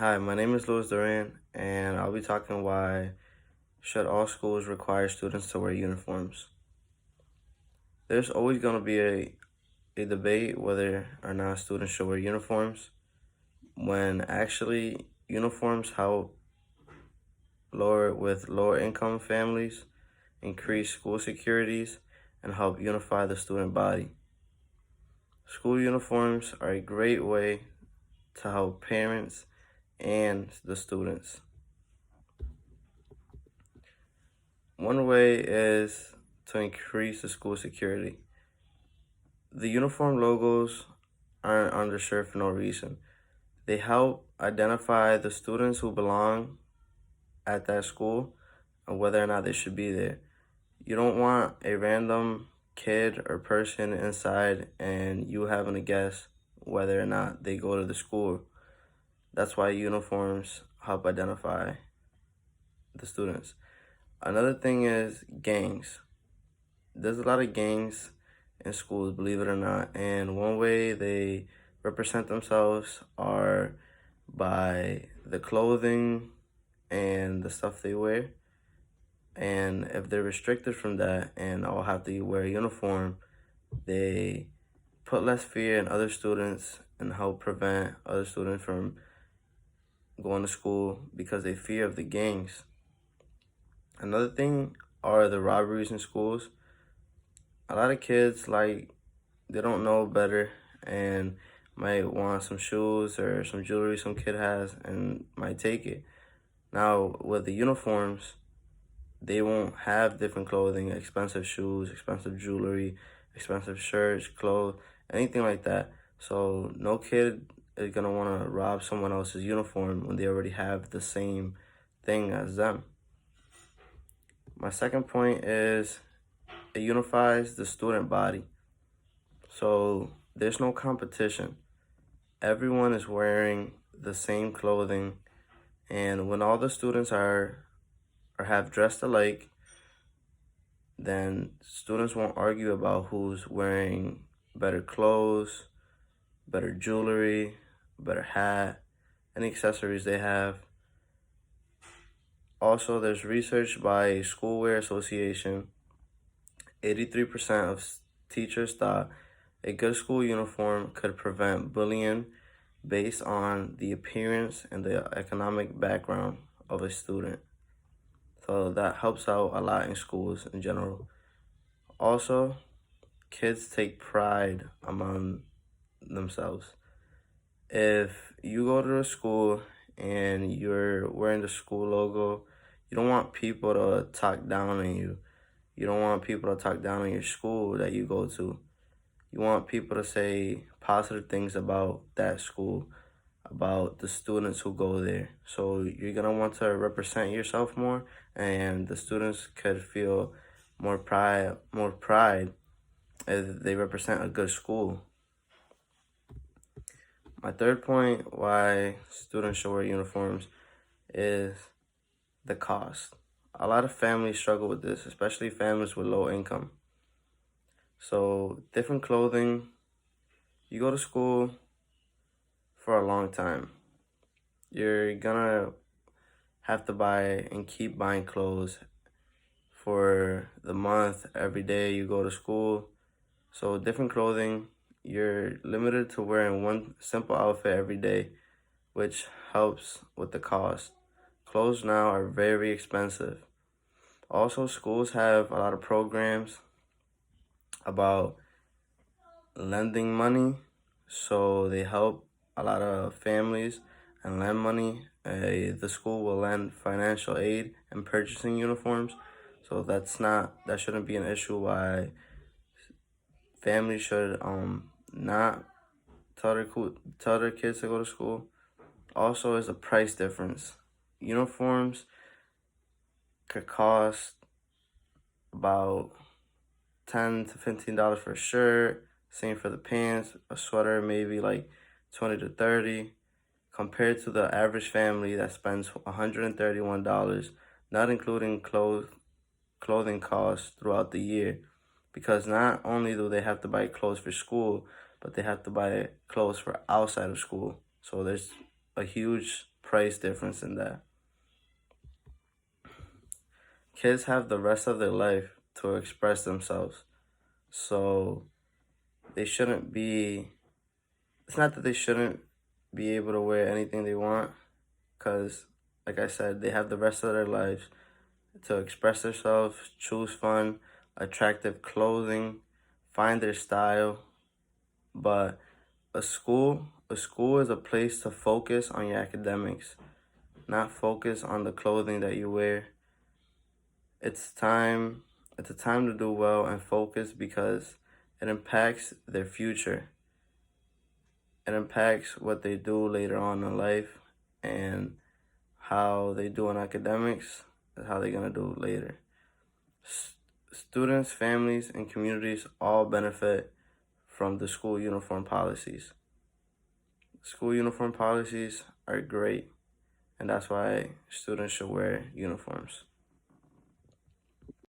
Hi, my name is Louis Duran, and I'll be talking why should all schools require students to wear uniforms. There's always going to be a debate whether or not students should wear uniforms, when actually uniforms help lower income families, increase school securities, and help unify the student body. School uniforms are a great way to help parents and the students. One way is to increase the school security. The uniform logos aren't on the shirt for no reason. They help identify the students who belong at that school and whether or not they should be there. You don't want a random kid or person inside and you having to guess whether or not they go to the school. That's why uniforms help identify the students. Another thing is gangs. There's a lot of gangs in schools, believe it or not. And one way they represent themselves are by the clothing and the stuff they wear. And if they're restricted from that and all have to wear a uniform, they put less fear in other students and help prevent other students from going to school because they fear of the gangs. Another thing are the robberies in schools. A lot of kids they don't know better and might want some shoes or some jewelry some kid has and might take it. Now, with the uniforms, they won't have different clothing, expensive shoes, expensive jewelry, expensive shirts, clothes, anything like that. So no kid is gonna wanna rob someone else's uniform when they already have the same thing as them. My second point is it unifies the student body. So there's no competition. Everyone is wearing the same clothing, and when all the students are or have dressed alike, then students won't argue about who's wearing better clothes, better jewelry, better hat, any accessories they have. Also, there's research by a Schoolwear Association. 83% of teachers thought a good school uniform could prevent bullying based on the appearance and the economic background of a student. So that helps out a lot in schools in general. Also, kids take pride among themselves. If you go to a school and you're wearing the school logo, you don't want people to talk down on you. You don't want people to talk down on your school that you go to. You want people to say positive things about that school, about the students who go there. So you're gonna want to represent yourself more, and the students could feel more pride if they represent a good school. My third point why students should wear uniforms is the cost. A lot of families struggle with this, especially families with low income. So different clothing, you go to school for a long time. You're gonna have to buy and keep buying clothes for the month, every day you go to school. So different clothing, you're limited to wearing one simple outfit every day, which helps with the cost. Clothes now are very expensive. Also, schools have a lot of programs about lending money, so they help a lot of families and lend money. The school will lend financial aid in purchasing uniforms, so that shouldn't be an issue why families should not tell their kids to go to school. Also, is a price difference. Uniforms could cost about $10 to $15 for a shirt. Same for the pants. A sweater maybe like 20 to 30. Compared to the average family that spends $131, not including clothing costs throughout the year. Because not only do they have to buy clothes for school, but they have to buy clothes for outside of school. So there's a huge price difference in that. Kids have the rest of their life to express themselves. So they shouldn't be, it's not that they shouldn't be able to wear anything they want, because, like I said, they have the rest of their lives to express themselves, choose fun, attractive clothing, find their style. But a school is a place to focus on your academics, not focus on the clothing that you wear. It's time it's a time to do well and focus, because it impacts their future. It impacts what they do later on in life, and how they do in academics is how they're gonna do later. Students, families, and communities all benefit from the school uniform policies. School uniform policies are great, and that's why students should wear uniforms.